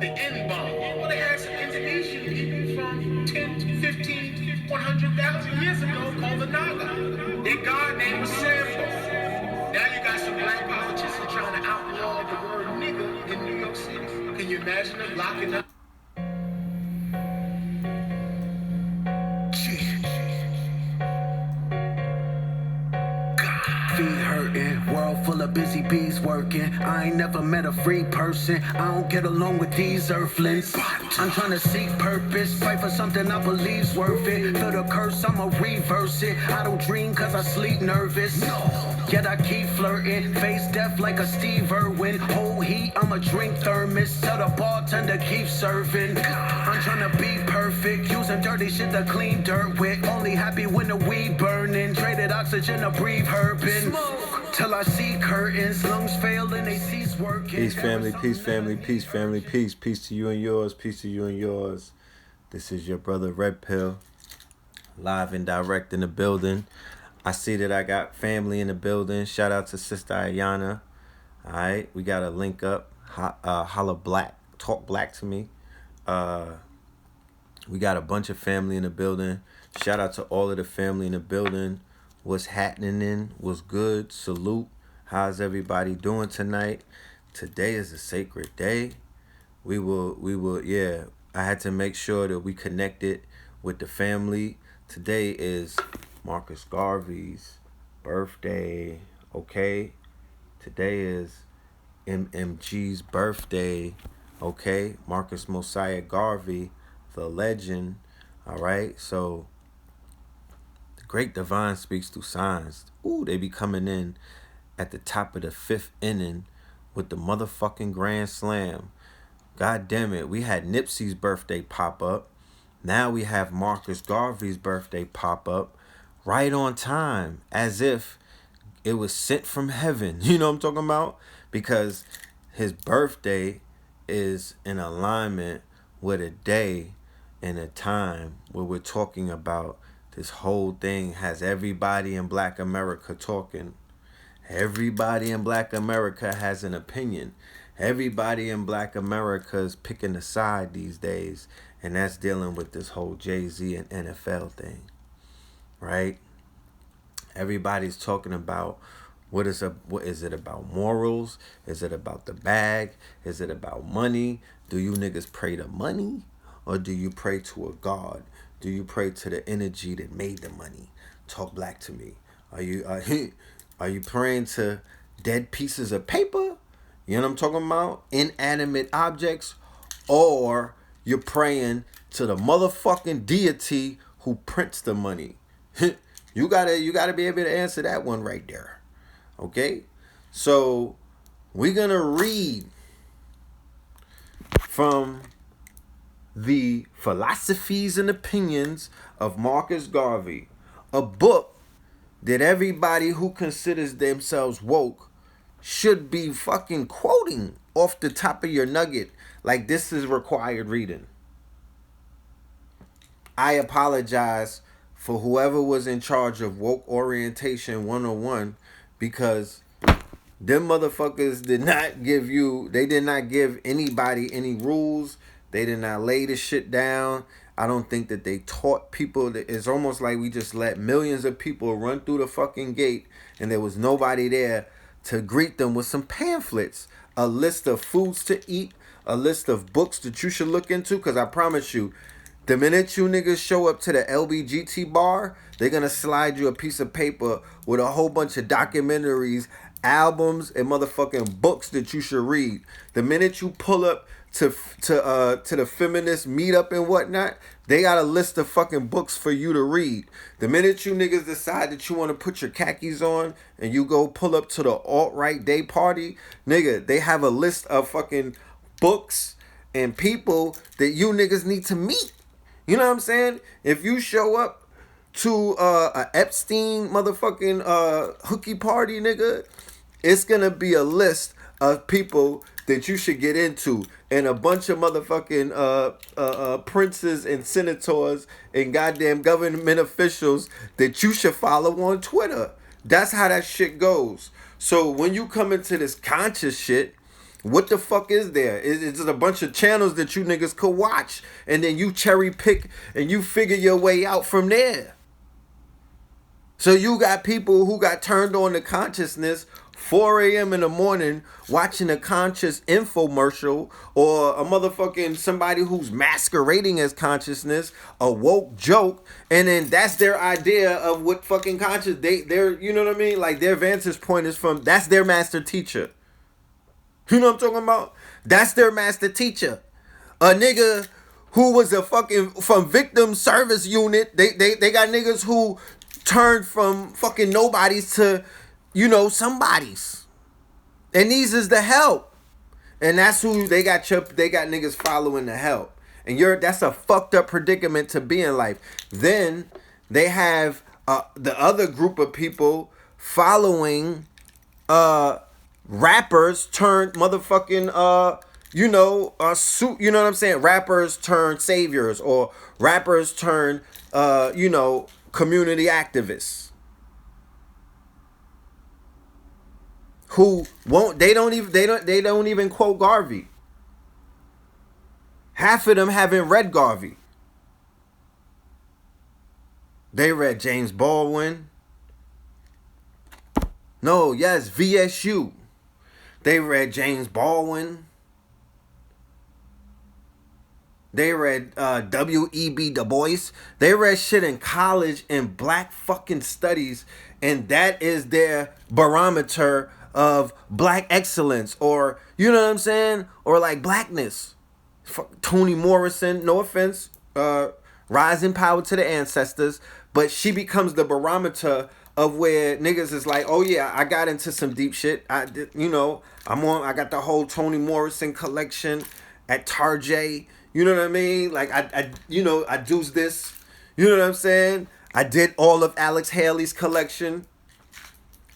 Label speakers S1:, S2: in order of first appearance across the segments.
S1: the N-bomb. Well, they had some Indonesian people from 10 to 15, 100,000 years ago called the Naga. Their god name was Sambo. Now you got some black politicians trying to outlaw the word nigga in New York City. Can you imagine them locking up?
S2: Feet hurting, world full of busy bees working. I ain't never met a free person. I don't get along with these earthlings. I'm trying to seek purpose, fight for something I believe's worth it. Feel the curse, I'ma reverse it. I don't dream cause I sleep nervous. Yet I keep flirting, face death like a Steve Irwin. Whole heat, I'ma drink thermos. Tell the bartender keep serving. I'm trying to be perfect, using dirty shit to clean dirt with. Only happy when the weed burning. Traded oxygen to breathe herping. Till I see curtains, lungs fail and they cease working.
S3: Peace family, peace family, peace family, peace. Peace to you and yours, peace to you and yours. This is your brother Red Pill, live and direct in the building. I see that I got family in the building. Shout out to Sister Ayana. All right, we got a link up. Holla black, talk black to me. We got a bunch of family in the building. Shout out to all of the family in the building. What's happening? What's good? Salute. How's everybody doing tonight? Today is a sacred day. We will, yeah. I had to make sure that we connected with the family. Today is Marcus Garvey's birthday, okay? Today is MMG's birthday, okay? Marcus Mosiah Garvey, the legend, all right? So, the great divine speaks through signs. Ooh, they be coming in at the top of the 5th inning with the motherfucking grand slam. God damn it, we had Nipsey's birthday pop up. Now we have Marcus Garvey's birthday pop up. Right on time, as if it was sent from heaven. You know what I'm talking about? Because his birthday is in alignment with a day and a time where we're talking about this whole thing has everybody in Black America talking. Everybody in Black America has an opinion. Everybody in Black America is picking a side these days, and that's dealing with this whole Jay-Z and NFL thing. Right? Everybody's talking about what is it about morals? Is it about the bag? Is it about money? Do you niggas pray to money? Or do you pray to a God? Do you pray to the energy that made the money? Talk black to me. Are you praying to dead pieces of paper? You know what I'm talking about? Inanimate objects? Or you're praying to the motherfucking deity who prints the money? You gotta be able to answer that one right there. Okay? So we're gonna read from the Philosophies and Opinions of Marcus Garvey, a book that everybody who considers themselves woke should be fucking quoting off the top of your nugget like this is required reading. I apologize for whoever was in charge of Woke Orientation 101 because them motherfuckers did not give anybody any rules. They did not lay the shit down. I don't think that they taught people. It's almost like we just let millions of people run through the fucking gate and there was nobody there to greet them with some pamphlets, a list of foods to eat, a list of books that you should look into, because I promise you, the minute you niggas show up to the LBGT bar, they're going to slide you a piece of paper with a whole bunch of documentaries, albums, and motherfucking books that you should read. The minute you pull up to the feminist meetup and whatnot, they got a list of fucking books for you to read. The minute you niggas decide that you want to put your khakis on and you go pull up to the alt-right day party, nigga, they have a list of fucking books and people that you niggas need to meet. You know what I'm saying? If you show up to a Epstein motherfucking hooky party, nigga, it's gonna be a list of people that you should get into and a bunch of motherfucking princes and senators and goddamn government officials that you should follow on Twitter. That's how that shit goes. So when you come into this conscious shit, What the fuck is there? It's just a bunch of channels that you niggas could watch, and then you cherry pick and you figure your way out from there. So you got people who got turned on to consciousness 4 a.m. in the morning watching a conscious infomercial, or a motherfucking somebody who's masquerading as consciousness, a woke joke, and then that's their idea of what fucking conscious they're you know what I mean? Like their vantage point is from, that's their master teacher. You know what I'm talking about? That's their master teacher. A nigga who was a fucking from victim service unit. They got niggas who turned from fucking nobodies to, you know, somebodies. And these is the help. And that's who they got niggas following the help. And that's a fucked up predicament to be in life. Then they have the other group of people following rappers turned motherfucking you know what I'm saying, rappers turn saviors, or rappers turn you know, community activists who won't, they don't even quote Garvey. Half of them haven't read Garvey. They read James Baldwin. No, yes, VSU. They read James Baldwin. They read W.E.B. Du Bois. They read shit in college in black fucking studies, and that is their barometer of black excellence, or you know what I'm saying, or like blackness. Toni Morrison, no offense, rising power to the ancestors, but she becomes the barometer of where niggas is like, oh yeah, I got into some deep shit. I got the whole Toni Morrison collection at Tarjay. You know what I mean? Like I do this. You know what I'm saying? I did all of Alex Haley's collection.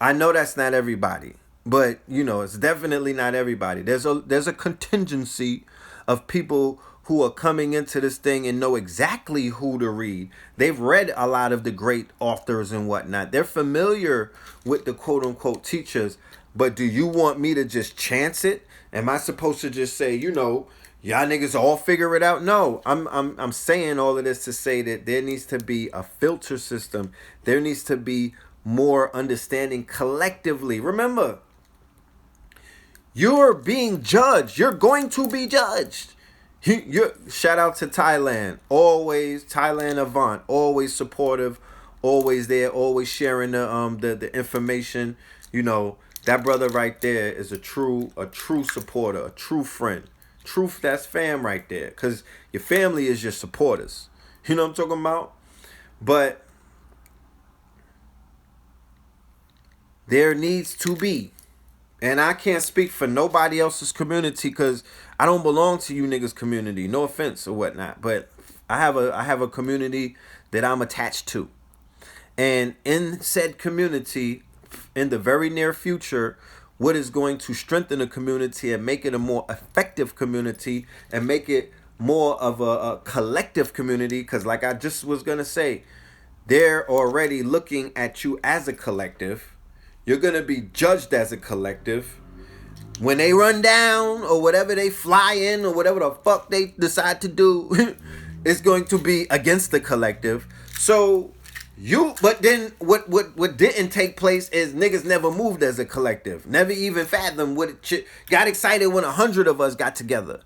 S3: I know that's not everybody, but you know, it's definitely not everybody. There's a contingency of people who are coming into this thing and know exactly who to read. They've read a lot of the great authors and whatnot. They're familiar with the quote unquote teachers. But do you want me to just chance it? Am I supposed to just say, you know, y'all niggas all figure it out? No, I'm saying all of this to say that there needs to be a filter system. There needs to be more understanding collectively. Remember, you're being judged. You're going to be judged. Shout out to Thailand. Always Thailand Avant. Always supportive. Always there. Always sharing the information. You know, that brother right there is a true supporter, a true friend. Truth, that's fam right there. Because your family is your supporters. You know what I'm talking about? But there needs to be, and I can't speak for nobody else's community because I don't belong to you niggas' community. No offense or whatnot, but I have a community that I'm attached to. And in said community, in the very near future, what is going to strengthen the community and make it a more effective community and make it more of a collective community, because like I just was going to say, they're already looking at you as a collective. You're going to be judged as a collective. When they run down or whatever they fly in or whatever the fuck they decide to do, it's going to be against the collective. So but then what didn't take place is niggas never moved as a collective. Never even fathomed what it got excited when 100 of us got together,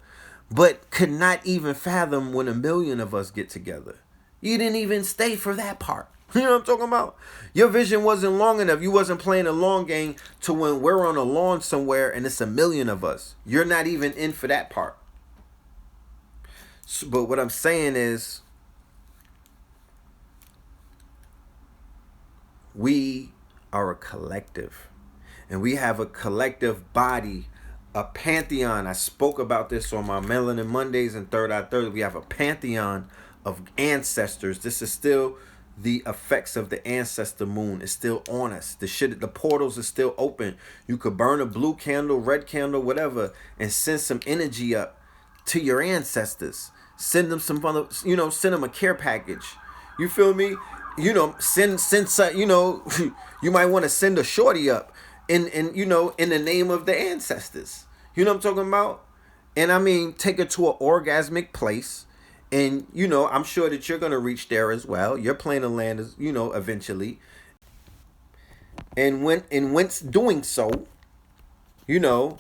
S3: but could not even fathom when 1 million of us get together. You didn't even stay for that part. You know what I'm talking about? Your vision wasn't long enough. You wasn't playing a long game to when we're on a lawn somewhere and it's 1 million of us. You're not even in for that part. But what I'm saying is, we are a collective. And we have a collective body, a pantheon. I spoke about this on my Melanin Mondays and Third Eye Thursday. We have a pantheon of ancestors. This is still the effects of the ancestor moon. Is still on us. The portals are still open. You could burn a blue candle, red candle, whatever, and send some energy up to your ancestors. Send them some other, send them a care package. You feel me? Send you might want to send a shorty up in the name of the ancestors. You know what I'm talking about? And I mean, take it to an orgasmic place. And, you know, I'm sure that you're going to reach there as well. Your plane of land is, you know, eventually. And whence doing so, you know,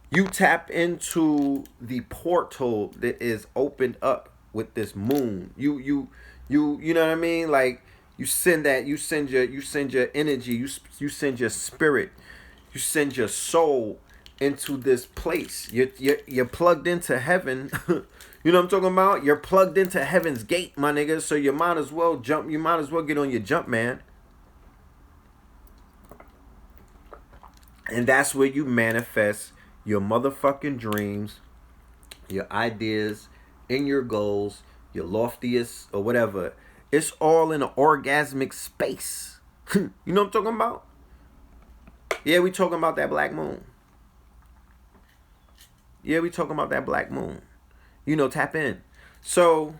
S3: you tap into the portal that is opened up with this moon. You know what I mean? Like you send your energy, you send your spirit, you send your soul into this place. You're plugged into heaven. You know what I'm talking about? You're plugged into heaven's gate, my nigga. So you might as well jump. You might as well get on your jump, man. And that's where you manifest your motherfucking dreams, your ideas, and your goals, your loftiest or whatever. It's all in an orgasmic space. You know what I'm talking about? Yeah, we talking about that black moon. Yeah, we talking about that black moon. You know, tap in. So,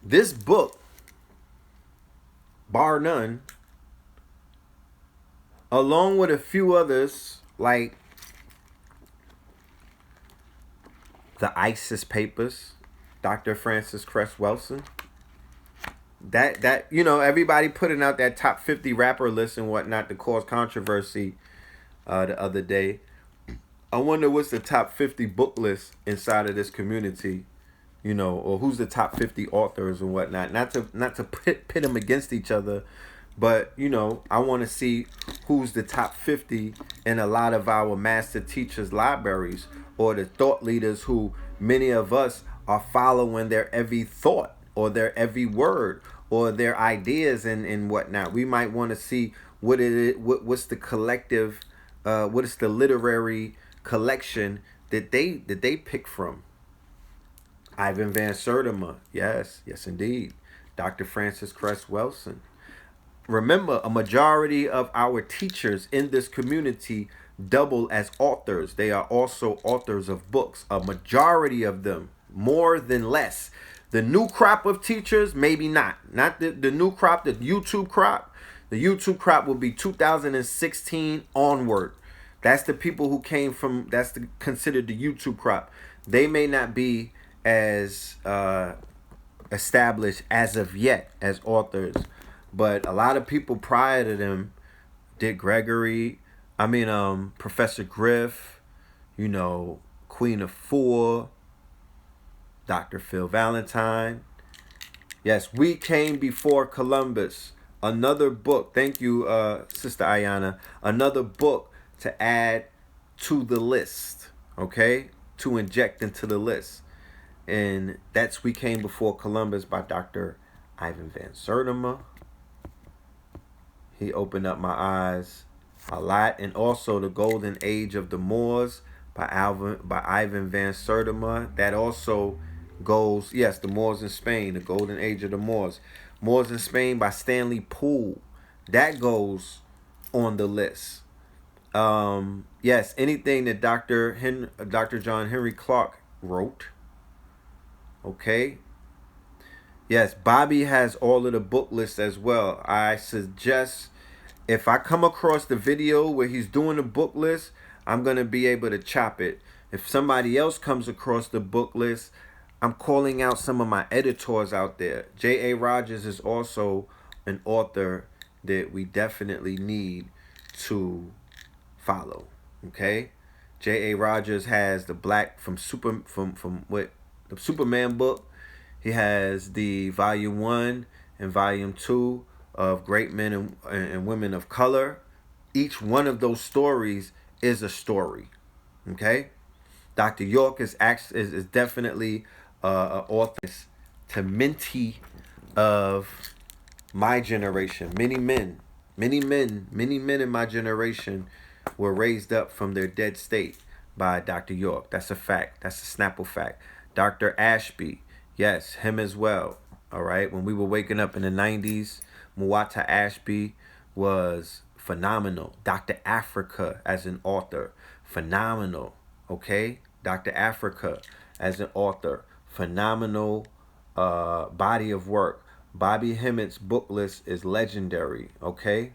S3: this book, bar none, along with a few others like the ISIS Papers, Dr. Francis Cress Welsing. That you know, everybody putting out that top 50 rapper list and whatnot to cause controversy the other day. I wonder what's the top 50 book list inside of this community, you know, or who's the top 50 authors and whatnot. Not to pit them against each other, but you know, I want to see who's the top 50 in a lot of our master teachers' libraries, or the thought leaders who many of us are following their every thought or their every word or their ideas and whatnot. We might want to see what's the collective, what is the literary collection that they pick from. Ivan Van Sertima, yes indeed. Dr. Francis Cress Welsing. Remember, a majority of our teachers in this community double as authors. They are also authors of books. A majority of them, more than less. The new crop of teachers, maybe not. Not the new crop, the YouTube crop. The YouTube crop will be 2016 onward. That's the people who came from, considered the YouTube crop. They may not be as established as of yet as authors. But a lot of people prior to them, Dick Gregory, Professor Griff, you know, Queen of Four, Dr. Phil Valentine. Yes, we came before Columbus. Another book, thank you, Sister Ayana. Another book to add to the list, okay? To inject into the list. And that's We Came Before Columbus by Dr. Ivan Van Sertima. He opened up my eyes a lot. And also The Golden Age of the Moors by Ivan Van Sertima. That also goes, yes, the Moors in Spain, The Golden Age of the Moors. Moors in Spain by Stanley Poole. That goes on the list. Yes, anything that Dr. John Henry Clark wrote. Okay. Yes, Bobby has all of the book lists as well. I suggest, if I come across the video where he's doing the book list, I'm going to be able to chop it. If somebody else comes across the book list, I'm calling out some of my editors out there. J.A. Rogers is also an author that we definitely need to follow. Okay? J.A. Rogers has the the Superman book. He has the volume 1 and volume 2 of Great Men and Women of Color. Each one of those stories is a story. Okay? Dr. York is definitely an author to mentee of my generation. Many men in my generation were raised up from their dead state by Dr. York. That's a fact. That's a Snapple fact. Dr. Ashby, yes, him as well. All right. When we were waking up in the 90s, Muwata Ashby was phenomenal. Dr. Africa as an author, phenomenal. Okay. Dr. Africa as an author, phenomenal body of work. Bobby Hemmett's book list is legendary. Okay.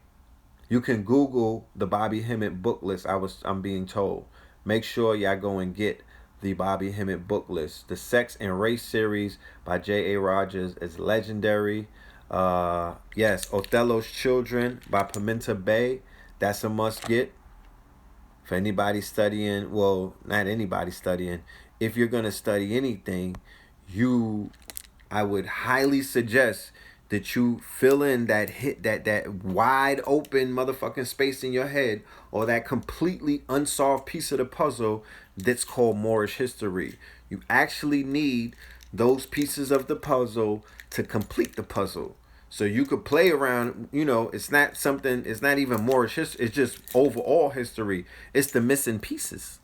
S3: You can Google the Bobby Hemmett book list. I'm being told. Make sure y'all go and get the Bobby Hemmett book list. The Sex and Race series by J.A. Rogers is legendary. Yes, Othello's Children by Pimenta Bay. That's a must get for anybody studying. Well, not anybody studying. If you're gonna study anything, I would highly suggest that you fill in that wide open motherfucking space in your head, or that completely unsolved piece of the puzzle that's called Moorish history. You actually need those pieces of the puzzle to complete the puzzle. So you could play around, it's not even Moorish history, it's just overall history. It's the missing pieces.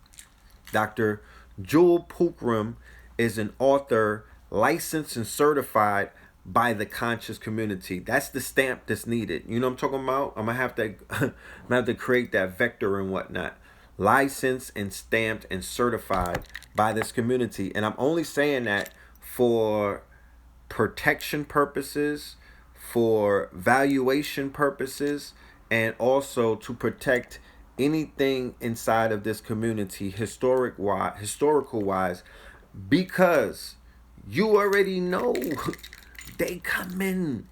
S3: Dr. Jewel Pookrum is an author licensed and certified by the conscious community. That's the stamp that's needed. You know what I'm talking about? I'm gonna have to create that vector and whatnot. Licensed and stamped and certified by this community. And I'm only saying that for protection purposes, for valuation purposes, and also to protect anything inside of this community historical wise, because you already know they come in.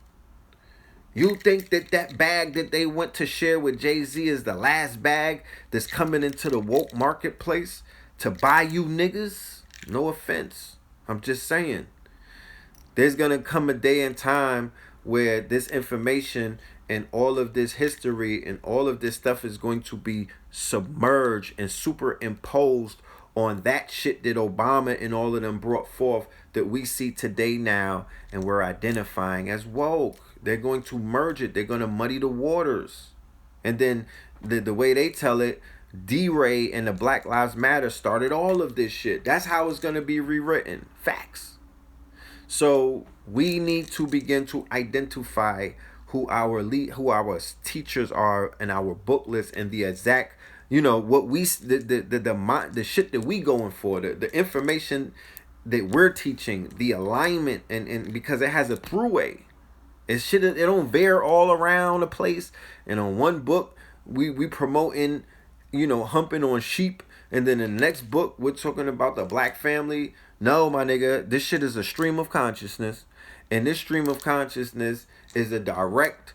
S3: You think that bag that they went to share with Jay-Z is the last bag that's coming into the woke marketplace to buy you niggas? No offense. I'm just saying. There's going to come a day and time where this information and all of this history and all of this stuff is going to be submerged and superimposed on that shit that Obama and all of them brought forth that we see today now and we're identifying as woke. They're going to merge it. They're going to muddy the waters. And then the way they tell it, D-Ray and the Black Lives Matter started all of this shit. That's how it's going to be rewritten. Facts. So we need to begin to identify who our teachers are and our book list and the exact, what we the shit that we going for, the information that we're teaching, the alignment, and because it has a throughway. It don't veer all around the place. And on one book we promoting, humping on sheep, and then in the next book we're talking about the black family. No, my nigga, this shit is a stream of consciousness, and this stream of consciousness is a direct.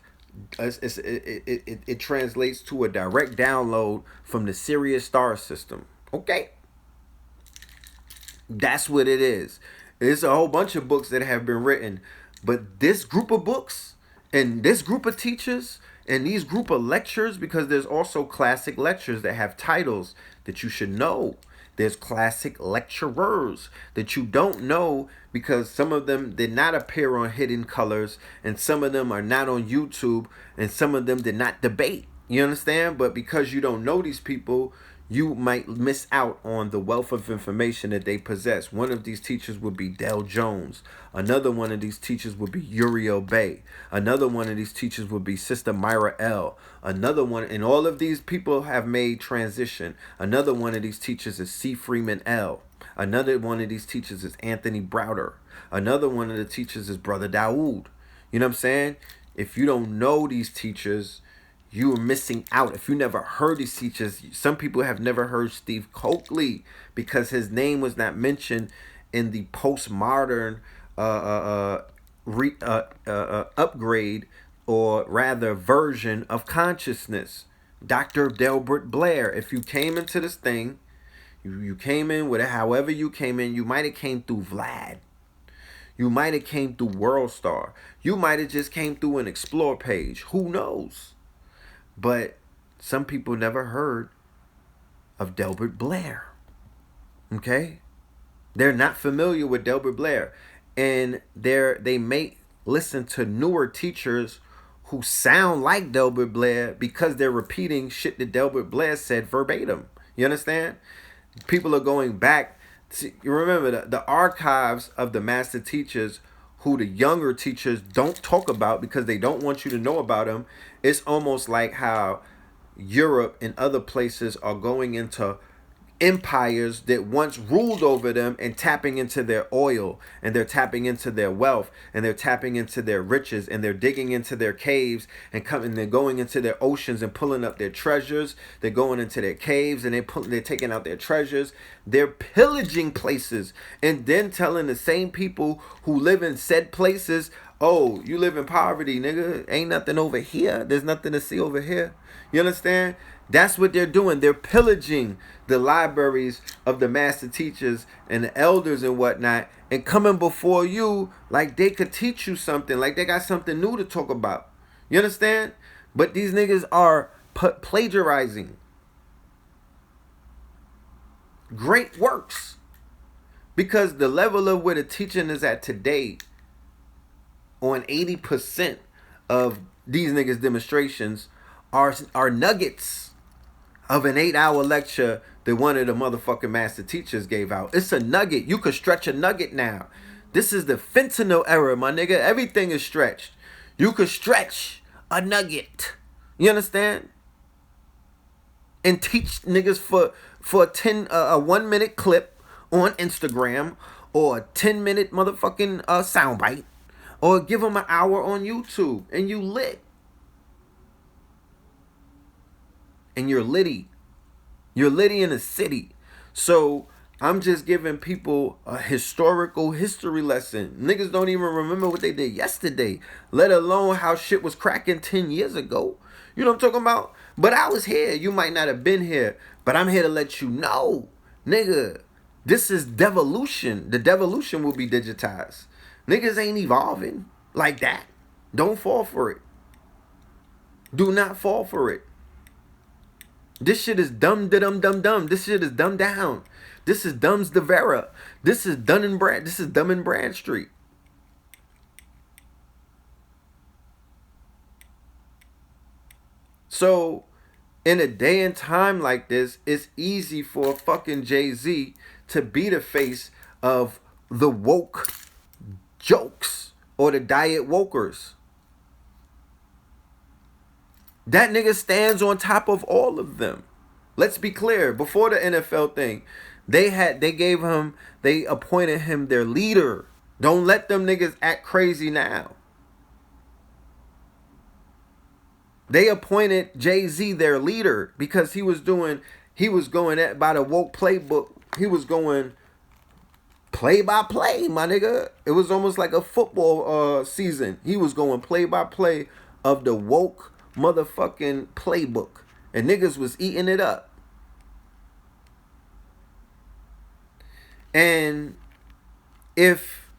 S3: It translates to a direct download from the Sirius star system. Okay, that's what it is. There's a whole bunch of books that have been written, but this group of books and this group of teachers and these group of lectures, because there's also classic lectures that have titles that you should know. There's classic lecturers that you don't know because some of them did not appear on Hidden Colors, and some of them are not on YouTube, and some of them did not debate. You understand? But because you don't know these people, you might miss out on the wealth of information that they possess. One of these teachers would be Del Jones. Another one of these teachers would be Uriel Bay. Another one of these teachers would be Sister Myra L. Another one, and all of these people have made transition. Another one of these teachers is C. Freeman L. Another one of these teachers is Anthony Browder. Another one of the teachers is Brother Dawood. You know what I'm saying? If you don't know these teachers, you are missing out. If you never heard these teachers, some people have never heard Steve Coakley because his name was not mentioned in the postmodern upgrade, or rather version of consciousness. Dr. Delbert Blair. If you came into this thing, you came in with it, however you came in, you might have came through Vlad. You might have came through World Star. You might have just came through an Explore page. Who knows? But some people never heard of Delbert Blair. Okay? They're not familiar with Delbert Blair. And they may listen to newer teachers who sound like Delbert Blair because they're repeating shit that Delbert Blair said verbatim. You understand? People are going back to, you remember the archives of the master teachers who the younger teachers don't talk about because they don't want you to know about them. It's almost like how Europe and other places are going into empires that once ruled over them and tapping into their oil, and they're tapping into their wealth, and they're tapping into their riches, and they're digging into their caves and coming, they're going into their oceans and pulling up their treasures. They're going into their caves and they're taking out their treasures. They're pillaging places and then telling the same people who live in said places, oh, you live in poverty, nigga. Ain't nothing over here. There's nothing to see over here. You understand? That's what they're doing. They're pillaging the libraries of the master teachers and the elders and whatnot, and coming before you like they could teach you something, like they got something new to talk about. You understand? But these niggas are plagiarizing great works, because the level of where the teaching is at today on 80% of these niggas demonstrations are nuggets of an 8-hour lecture that one of the motherfucking master teachers gave out. It's a nugget. You could stretch a nugget now. This is the fentanyl era, my nigga. Everything is stretched. You could stretch a nugget. You understand? And teach niggas for a 1 minute clip on Instagram, or a 10-minute motherfucking soundbite, or give them an hour on YouTube, and you lit. And you're litty. You're litty in a city. So I'm just giving people a historical history lesson. Niggas don't even remember what they did yesterday, let alone how shit was cracking 10 years ago. You know what I'm talking about? But I was here. You might not have been here, but I'm here to let you know, nigga, this is devolution. The devolution will be digitized. Niggas ain't evolving like that. Don't fall for it. Do not fall for it. This shit is dumb. This shit is dumbed down. This is Dumb's de Vera. This is Dun and Brad. This is Dumb and Bradstreet. So, in a day and time like this, it's easy for fucking Jay-Z to be the face of the woke jokes or the diet wokers. That nigga stands on top of all of them. Let's be clear. Before the NFL thing, they appointed him their leader. Don't let them niggas act crazy now. They appointed Jay-Z their leader because he was going by the woke playbook. He was going play by play, my nigga. It was almost like a football season. He was going play by play of the woke motherfucking playbook, and niggas was eating it up. And if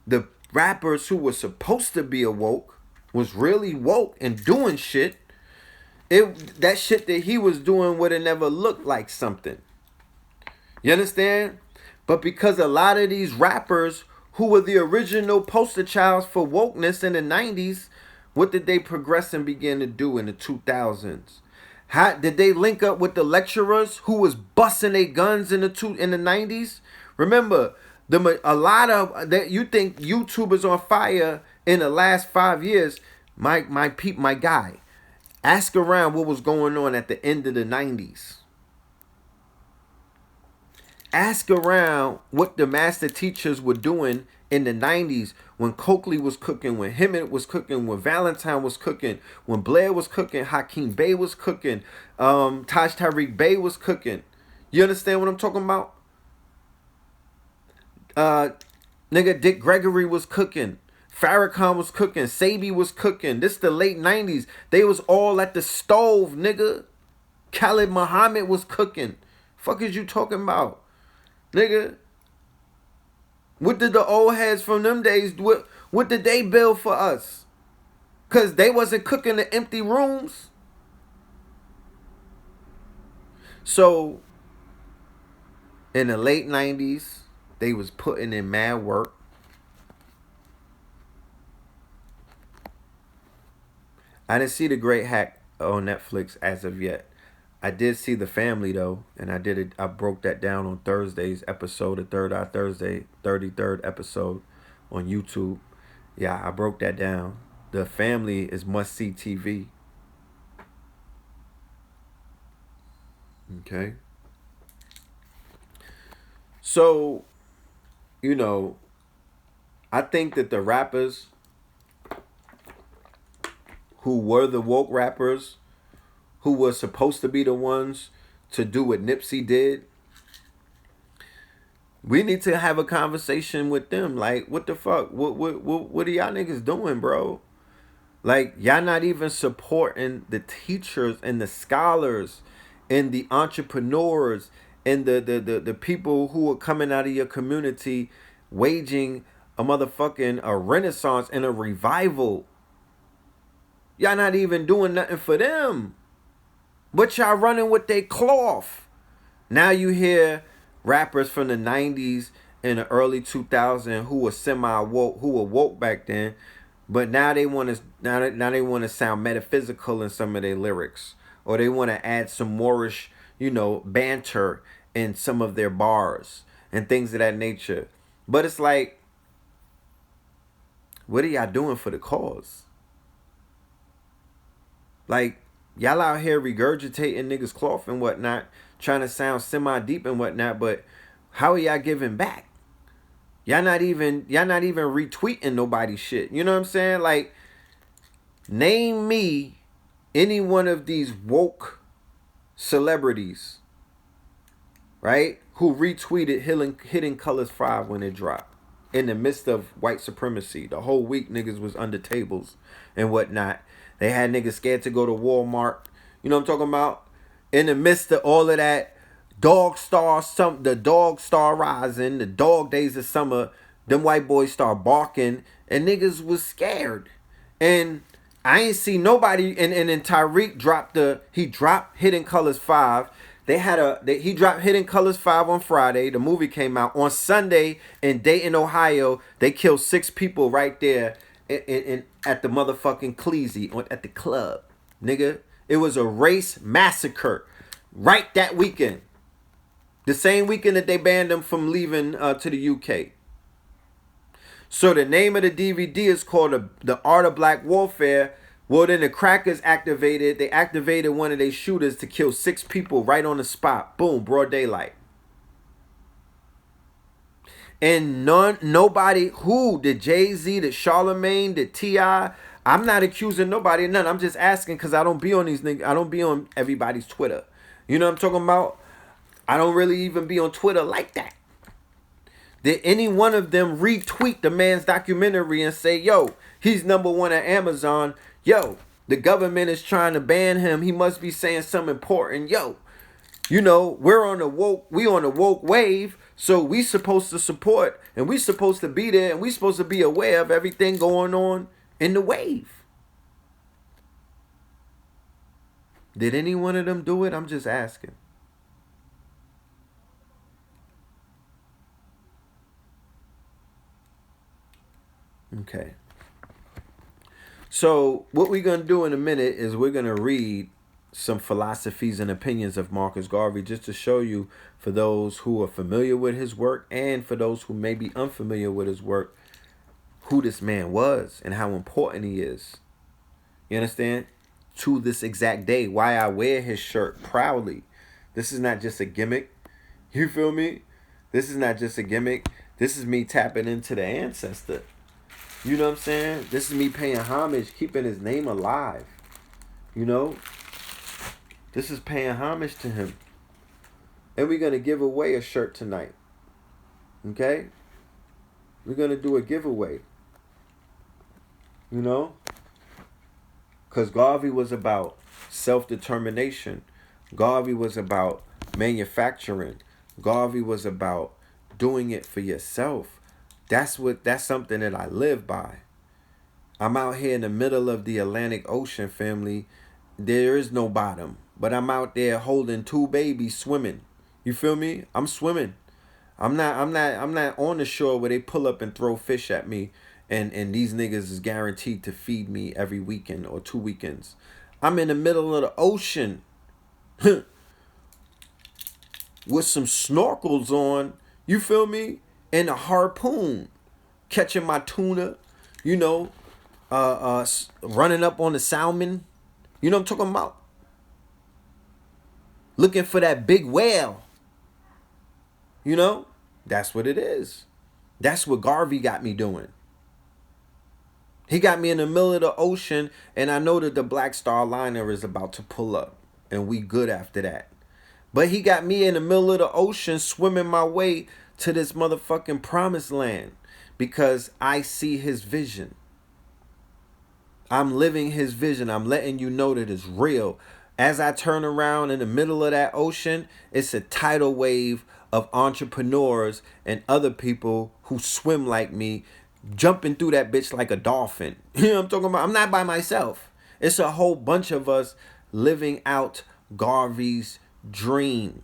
S3: the rappers who were supposed to be awoke was really woke and doing shit, that shit that he was doing would have never looked like something. You understand? But because a lot of these rappers who were the original poster childs for wokeness in the 90s, what did they progress and begin to do in the 2000s? How did they link up with the lecturers who was busting their guns in the 90s? Remember, a lot of that, you think YouTube is on fire in the last 5 years. My guy, ask around what was going on at the end of the 90s. Ask around what the master teachers were doing in the 90s, when Coakley was cooking, when Hemet was cooking, when Valentine was cooking, when Blair was cooking, Hakeem Bey was cooking, Taj Tariq Bey was cooking. You understand what I'm talking about? Nigga, Dick Gregory was cooking. Farrakhan was cooking. Sabi was cooking. This the late 90s. They was all at the stove, nigga. Khalid Muhammad was cooking. Fuck is you talking about? Nigga. What did the old heads from them days, what did they build for us? Because they wasn't cooking in empty rooms. So, in the late 90s, they was putting in mad work. I didn't see The Great Hack on Netflix as of yet. I did see The Family though, and I broke that down on Thursday's episode, the Third Eye Thursday, 33rd episode on YouTube. Yeah, I broke that down. The Family is must-see TV. Okay. So, you know, I think that the rappers who were the woke rappers, who were supposed to be the ones to do what Nipsey did, we need to have a conversation with them. Like, what the fuck? What are y'all niggas doing, bro? Like, y'all not even supporting the teachers and the scholars and the entrepreneurs and the people who are coming out of your community waging a motherfucking a renaissance and a revival. Y'all not even doing nothing for them. But y'all running with they cloth. Now you hear rappers from the 90s and the early 2000s who were semi-woke, who were woke back then, but now they want to now they want to sound metaphysical in some of their lyrics, or they want to add some Moorish, banter in some of their bars and things of that nature. But it's like, what are y'all doing for the cause? Like, y'all out here regurgitating niggas cloth and whatnot, trying to sound semi-deep and whatnot, but how are y'all giving back? Y'all not even retweeting nobody's shit. You know what I'm saying? Like, name me any one of these woke celebrities, right, who retweeted Hidden Colors 5 when it dropped. In the midst of white supremacy. The whole week niggas was under tables and whatnot. They had niggas scared to go to Walmart. You know what I'm talking about? In the midst of all of that, the dog star rising, the dog days of summer, them white boys start barking, and niggas was scared. And I ain't see nobody, and then Tyreek dropped Hidden Colors 5. He dropped Hidden Colors 5 on Friday. The movie came out. On Sunday in Dayton, Ohio, they killed 6 people right there at the motherfucking Cleasy, at the club. Nigga, it was a race massacre right that weekend. The same weekend that they banned them from leaving to the UK. So the name of the DVD is called The Art of Black Warfare. Well, then the crackers activated. They activated one of their shooters to kill 6 people right on the spot. Boom, broad daylight. And nobody, who, the Jay-Z, the Charlemagne, the T.I., I'm not accusing nobody of none. I'm just asking because I don't be on these niggas. I don't be on everybody's Twitter. You know what I'm talking about? I don't really even be on Twitter like that. Did any one of them retweet the man's documentary and say, yo, he's #1 at Amazon. Yo, the government is trying to ban him. He must be saying something important. Yo, we're on the woke wave, so we supposed to support, and we supposed to be there, and we supposed to be aware of everything going on in the wave. Did any one of them do it? I'm just asking. Okay. So what we're going to do in a minute is we're going to read some philosophies and opinions of Marcus Garvey, just to show you, for those who are familiar with his work and for those who may be unfamiliar with his work, who this man was and how important he is. You understand? To this exact day, why I wear his shirt proudly. This is not just a gimmick. You feel me? This is not just a gimmick. This is me tapping into the ancestor. You know what I'm saying? This is me paying homage, keeping his name alive. This is paying homage to him. And we're going to give away a shirt tonight. Okay? We're going to do a giveaway. Because Garvey was about self-determination. Garvey was about manufacturing. Garvey was about doing it for yourself. That's something that I live by. I'm out here in the middle of the Atlantic Ocean, family. There is no bottom, but I'm out there holding 2 babies swimming. You feel me? I'm swimming. I'm not on the shore where they pull up and throw fish at me and these niggas is guaranteed to feed me every weekend or 2 weekends. I'm in the middle of the ocean with some snorkels on. You feel me? And a harpoon, catching my tuna, running up on the salmon. You know what I'm talking about? looking for that big whale. You know, that's what it is. That's what Garvey got me doing. He got me in the middle of the ocean, and I know that the Black Star liner is about to pull up, and we good after that. But he got me in the middle of the ocean swimming my way to this motherfucking promised land because I see his vision. I'm living his vision. I'm letting you know that it's real. As I turn around in the middle of that ocean, it's a tidal wave of entrepreneurs and other people who swim like me, jumping through that bitch like a dolphin. You know what I'm talking about? I'm not by myself. It's a whole bunch of us living out Garvey's dream.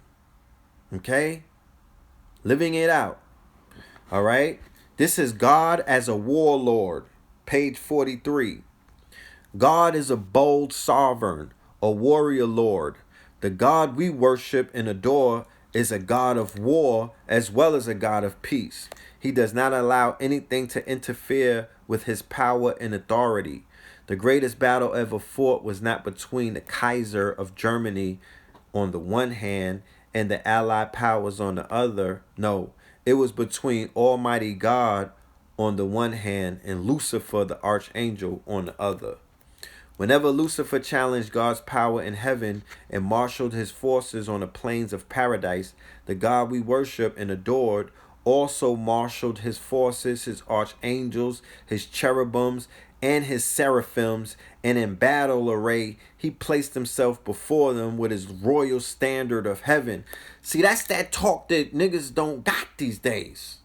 S3: Okay? Living it out. All right? This is God as a Warlord, page 43. God is a bold sovereign, a warrior lord. The God we worship and adore is a God of war as well as a God of peace. He does not allow anything to interfere with his power and authority. The greatest battle ever fought was not between the Kaiser of Germany on the one hand and the Allied powers on the other. No, it was between Almighty God on the one hand and Lucifer the archangel on the other. Whenever Lucifer challenged God's power in heaven and marshaled his forces on the plains of paradise, the God we worship and adored also marshaled his forces, his archangels, his cherubims, and his seraphims, and in battle array, he placed himself before them with his royal standard of heaven. See, that's that talk that niggas don't got these days.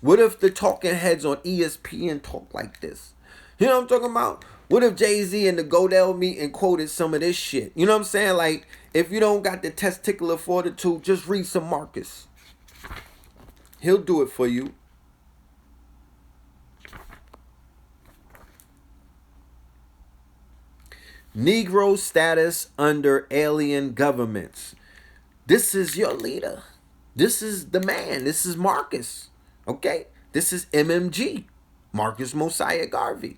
S3: What if the talking heads on ESPN talk like this? You know what I'm talking about? What if Jay-Z and the Godell meet and quoted some of this shit? You know what I'm saying? Like, if you don't got the testicular fortitude, just read some Marcus. He'll do it for you. Negro status under alien governments. This is your leader. This is the man. This is Marcus. Okay? This is MMG. Marcus Mosiah Garvey.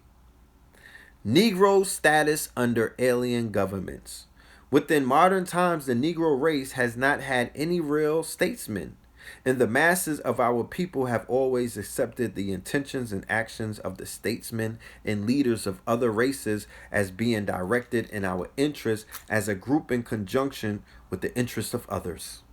S3: Negro status under alien governments. Within modern times, the Negro race has not had any real statesmen, and the masses of our people have always accepted the intentions and actions of the statesmen and leaders of other races as being directed in our interest as a group in conjunction with the interests of others.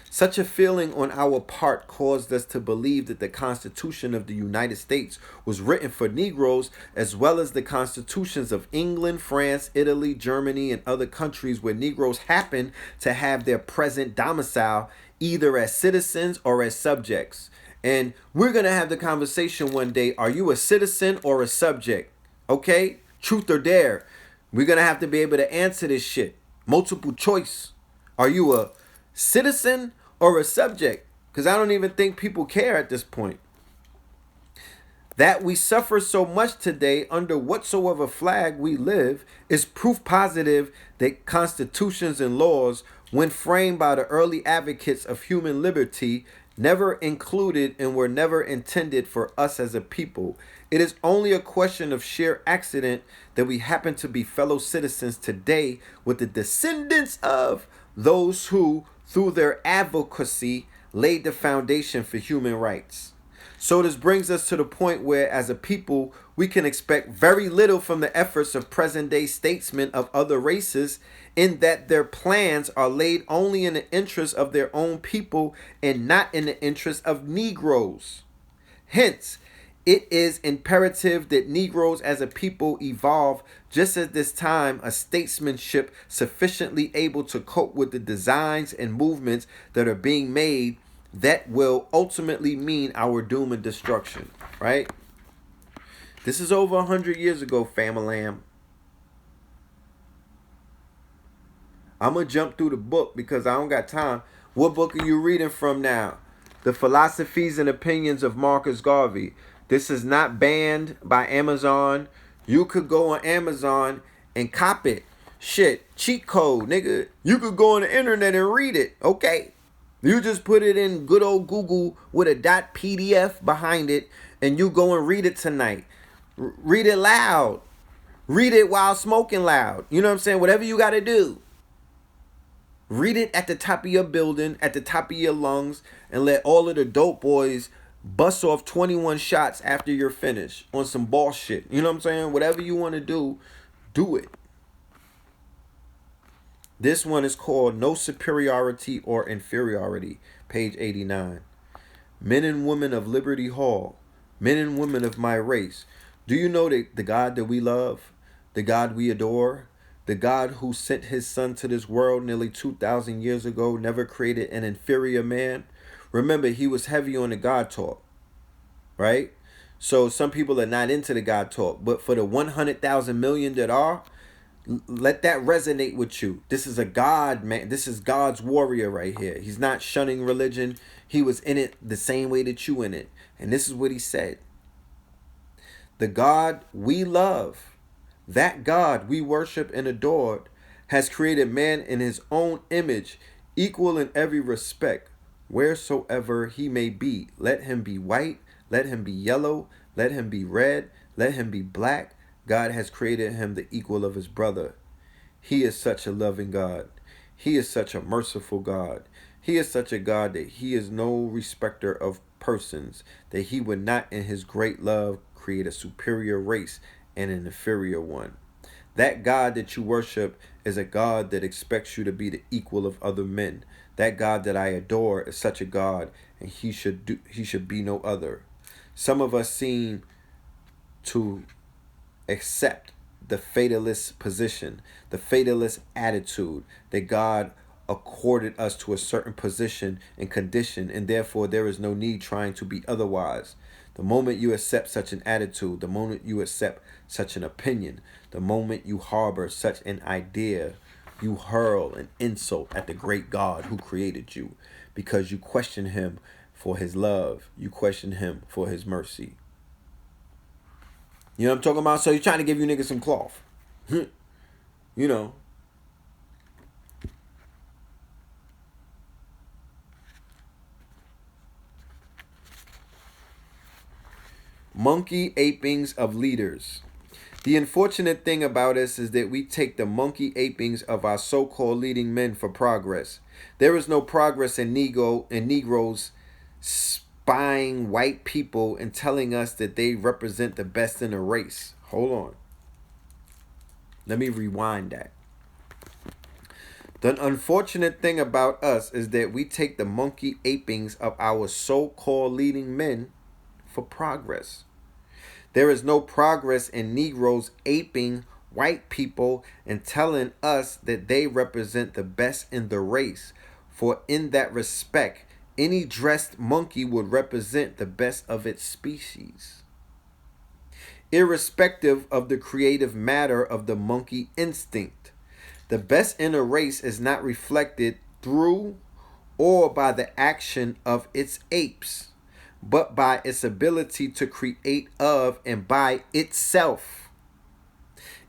S3: Such a feeling on our part caused us to believe that the Constitution of the United States was written for Negroes, as well as the constitutions of England, France, Italy, Germany, and other countries where Negroes happen to have their present domicile, either as citizens or as subjects. And we're going to have the conversation one day. Are you a citizen or a subject? Okay? Truth or dare. We're going to have to be able to answer this shit. Multiple choice. Are you a citizen or a subject? Because I don't even think people care at this point. That we suffer so much today under whatsoever flag we live is proof positive that constitutions and laws, when framed by the early advocates of human liberty, never included and were never intended for us as a people. It is only a question of sheer accident that we happen to be fellow citizens today with the descendants of those who, through their advocacy, laid the foundation for human rights. So this brings us to the point where, as a people, we can expect very little from the efforts of present-day statesmen of other races, in that their plans are laid only in the interest of their own people and not in the interest of Negroes. Hence, it is imperative that Negroes as a people evolve just at this time a statesmanship sufficiently able to cope with the designs and movements that are being made that will ultimately mean our doom and destruction, right? This is over 100 years ago, fam-a-lam. I'm going to jump through the book because I don't got time. What book are you reading from now? The Philosophies and Opinions of Marcus Garvey. This is not banned by Amazon. You could go on Amazon and cop it. Shit, cheat code, nigga. You could go on the internet and read it, okay? You just put it in good old Google with a .pdf behind it, and you go and read it tonight. Read it loud. Read it while smoking loud. You know what I'm saying? Whatever you got to do. Read it at the top of your building, at the top of your lungs, and let all of the dope boys bust off 21 shots after you're finished on some bullshit. You know what I'm saying? Whatever you want to do it. This one is called No Superiority or Inferiority, page 89. Men and women of Liberty Hall, men and women of my race, do you know that the God that we love, the God we adore, the God who sent his son to this world nearly 2,000 years ago never created an inferior man? Remember, he was heavy on the God talk, right? So some people are not into the God talk, but for the 100,000 million that are, let that resonate with you. This is a God, man. This is God's warrior right here. He's not shunning religion. He was in it the same way that you in it. And this is what he said. The God we love, that God we worship and adored, has created man in his own image, equal in every respect, wheresoever he may be. Let him be white, let him be yellow, let him be red, let him be black. God has created him the equal of his brother. He is such a loving God. He is such a merciful God. He is such a God that he is no respecter of persons, that he would not in his great love create a superior race and an inferior one. That God that you worship is a God that expects you to be the equal of other men. That God that I adore is such a God, and he should be no other. Some of us seem to accept the fatalist position, the fatalist attitude that God accorded us to a certain position and condition, and therefore there is no need trying to be otherwise. The moment you accept such an attitude, the moment you accept such an opinion, the moment you harbor such an idea, you hurl an insult at the great God who created you, because you question him for his love, you question him for his mercy. You know what I'm talking about? So he's trying to give you niggas some cloth. You know. Monkey apings of leaders. The unfortunate thing about us is that we take the monkey apings of our so-called leading men for progress. There is no progress in Negroes spying white people and telling us that they represent the best in the race. Hold on. Let me rewind that. The unfortunate thing about us is that we take the monkey apings of our so-called leading men for progress. There is no progress in Negroes aping white people and telling us that they represent the best in the race. For in that respect, any dressed monkey would represent the best of its species, irrespective of the creative matter of the monkey instinct. The best in a race is not reflected through or by the action of its apes, but by its ability to create of and by itself.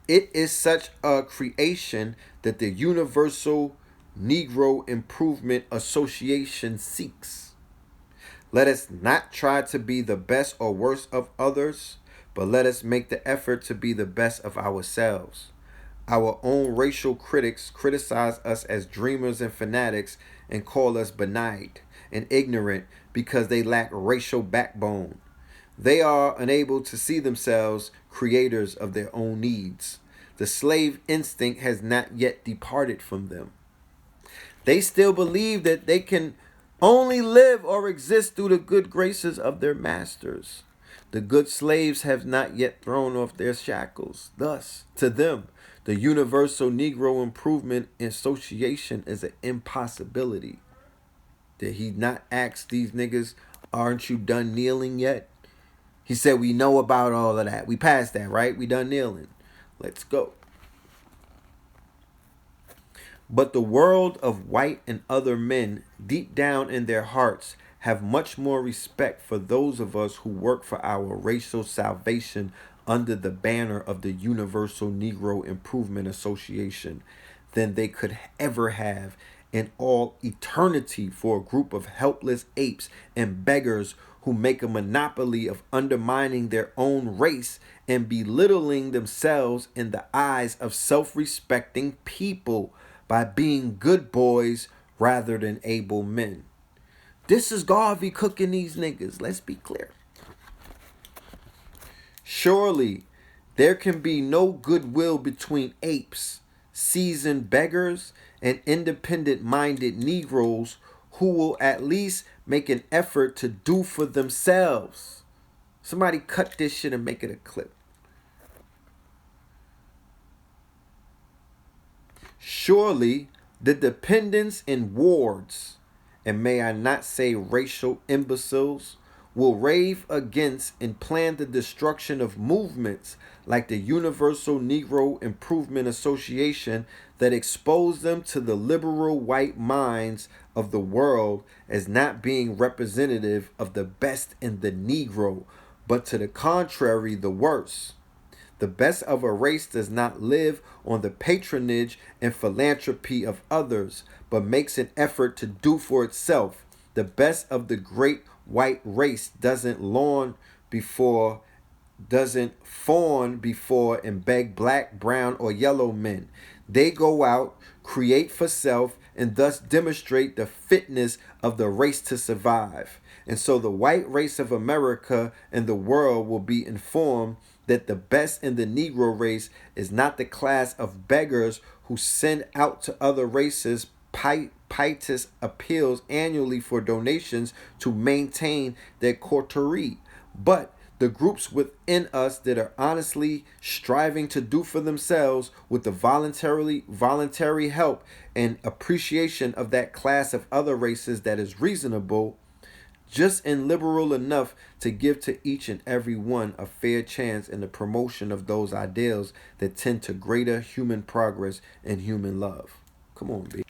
S3: It is such a creation that the Universal Negro Improvement Association seeks. Let us not try to be the best or worst of others, but let us make the effort to be the best of ourselves. Our own racial critics criticize us as dreamers and fanatics and call us benign and ignorant because they lack racial backbone. They are unable to see themselves creators of their own needs. The slave instinct has not yet departed from them. They still believe that they can only live or exist through the good graces of their masters. The good slaves have not yet thrown off their shackles. Thus, to them, the Universal Negro Improvement Association is an impossibility. Did he not ask these niggas, aren't you done kneeling yet? He said, we know about all of that. We passed that, right? We done kneeling. Let's go. But the world of white and other men, deep down in their hearts, have much more respect for those of us who work for our racial salvation under the banner of the Universal Negro Improvement Association than they could ever have in all eternity for a group of helpless apes and beggars who make a monopoly of undermining their own race and belittling themselves in the eyes of self-respecting people by being good boys rather than able men. This is Garvey cooking these niggas. Let's be clear. Surely there can be no goodwill between apes, seasoned beggars, and independent-minded Negroes who will at least make an effort to do for themselves. Somebody cut this shit and make it a clip. Surely the dependents and wards, and may I not say racial imbeciles, will rave against and plan the destruction of movements like the Universal Negro Improvement Association that expose them to the liberal white minds of the world as not being representative of the best in the Negro, but to the contrary, the worst. The best of a race does not live on the patronage and philanthropy of others, but makes an effort to do for itself. The best of the great white race doesn't fawn before and beg black, brown, or yellow men. They go out, create for self, and thus demonstrate the fitness of the race to survive. And so the white race of America and the world will be informed that the best in the Negro race is not the class of beggars who send out to other races pietous appeals annually for donations to maintain their coterie, but the groups within us that are honestly striving to do for themselves with the voluntary help and appreciation of that class of other races that is reasonable, just and liberal enough to give to each and every one a fair chance in the promotion of those ideals that tend to greater human progress and human love. Come on, B.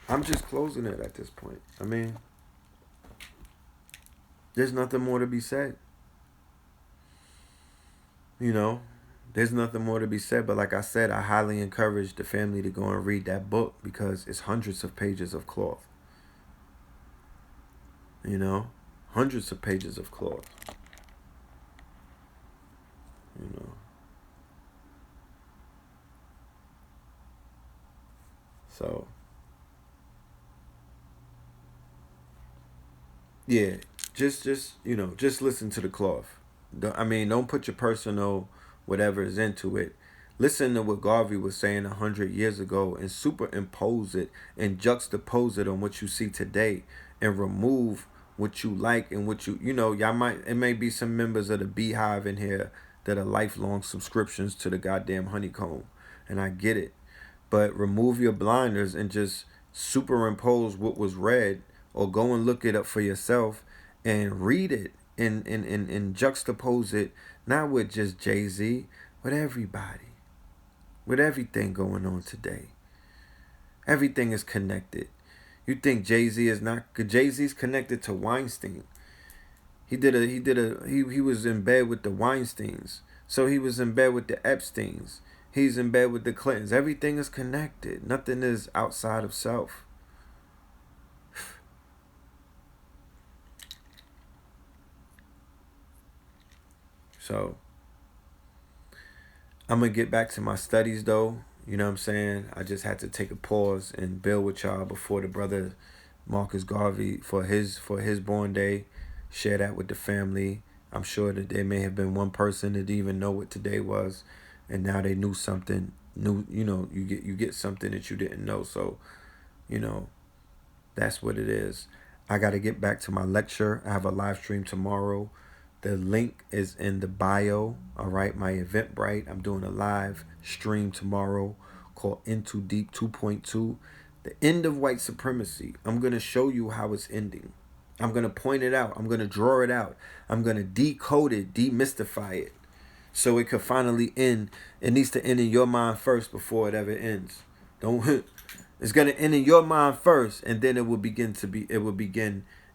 S3: I'm just closing it at this point. I mean, there's nothing more to be said. You know, there's nothing more to be said. But like I said, I highly encourage the family to go and read that book because it's hundreds of pages of cloth. You know, hundreds of pages of cloth. You know. So, yeah, just listen to the cloth. Don't put your personal whatever is into it. Listen to what Garvey was saying 100 years ago and superimpose it and juxtapose it on what you see today and remove what you like and what it may be some members of the Beehive in here that are lifelong subscriptions to the goddamn honeycomb. And I get it. But remove your blinders and just superimpose what was read or go and look it up for yourself and read it and juxtapose it, not with just Jay-Z, with everybody. With everything going on today. Everything is connected. You think Jay-Z is not? Jay-Z's connected to Weinstein. He was in bed with the Weinsteins. So he was in bed with the Epsteins. He's in bed with the Clintons. Everything is connected. Nothing is outside of self. So I'm going to get back to my studies though. You know what I'm saying? I just had to take a pause and build with y'all before the brother Marcus Garvey for his born day. Share that with the family. I'm sure that there may have been one person that didn't even know what today was, and now they knew something new. You get something that you didn't know. So, that's what it is. I got to get back to my lecture. I have a live stream tomorrow. The link is in the bio. All right, my Eventbrite. I'm doing a live stream tomorrow called Into Deep 2.2. The End of White Supremacy. I'm going to show you how it's ending. I'm going to point it out. I'm going to draw it out. I'm going to decode it, demystify it, so it could finally end. It needs to end in your mind first before it ever ends. It's going to end in your mind first, and then it will begin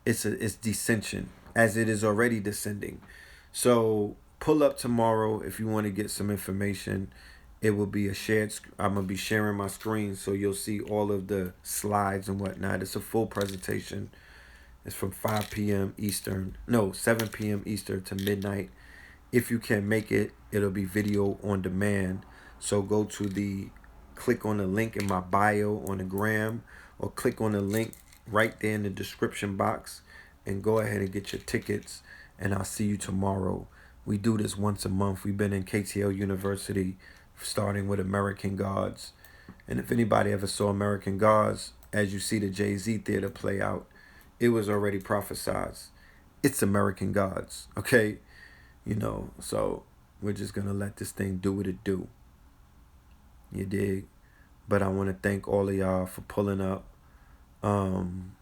S3: its descension, as it is already descending. So pull up tomorrow if you want to get some information. It will be I'm going to be sharing my screen so you'll see all of the slides and whatnot. It's a full presentation. It's from 5 p.m. Eastern. No, 7 p.m. Eastern to midnight. If you can make it, it'll be video on demand. So go to the click on the link in my bio on the gram, or click on the link right there in the description box and go ahead and get your tickets. And I'll see you tomorrow. We do this once a month. We've been in KTL University starting with American Gods. And if anybody ever saw American Gods, as you see the Jay-Z theater play out, it was already prophesied. It's American Gods, okay? You know, so we're just going to let this thing do what it do. You dig? But I want to thank all of y'all for pulling up. I'm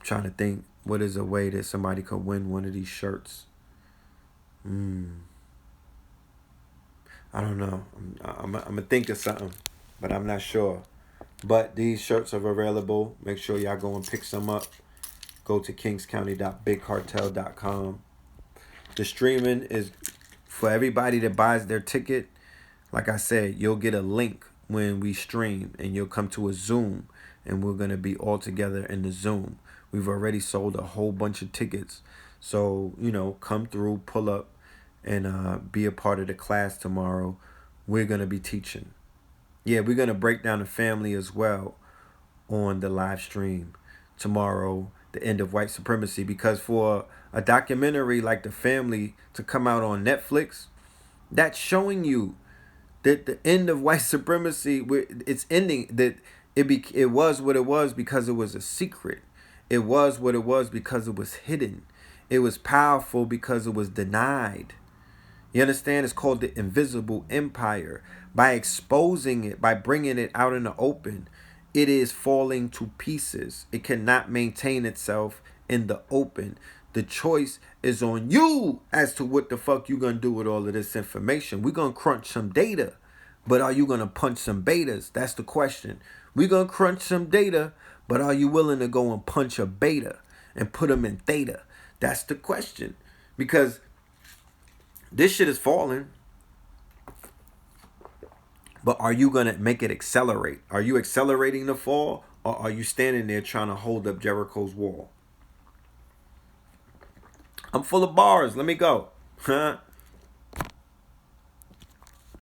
S3: trying to think, what is a way that somebody could win one of these shirts? I don't know. I'm going to think of something, but I'm not sure. But these shirts are available. Make sure y'all go and pick some up. Go to kingscounty.bigcartel.com. The streaming is for everybody that buys their ticket. Like I said, you'll get a link when we stream, and you'll come to a Zoom, and we're going to be all together in the Zoom. We've already sold a whole bunch of tickets. So, you know, come through, pull up, and be a part of the class tomorrow. We're going to be teaching. Yeah, we're going to break down the family as well on the live stream tomorrow, the End of White Supremacy. Because for a documentary like The Family to come out on Netflix, that's showing you that the end of white supremacy, it's ending, that it was what it was because it was a secret. It was what it was because it was hidden. It was powerful because it was denied. You understand? It's called the invisible empire. By exposing it, by bringing it out in the open, it is falling to pieces. It cannot maintain itself in the open. The choice is on you as to what the fuck you gonna do with all of this information. We're gonna crunch some data, but are you gonna punch some betas? That's the question. We're gonna crunch some data, but are you willing to go and punch a beta and put them in theta? That's the question. Because this shit is falling. But are you going to make it accelerate? Are you accelerating the fall, or are you standing there trying to hold up Jericho's wall? I'm full of bars. Let me go. Huh?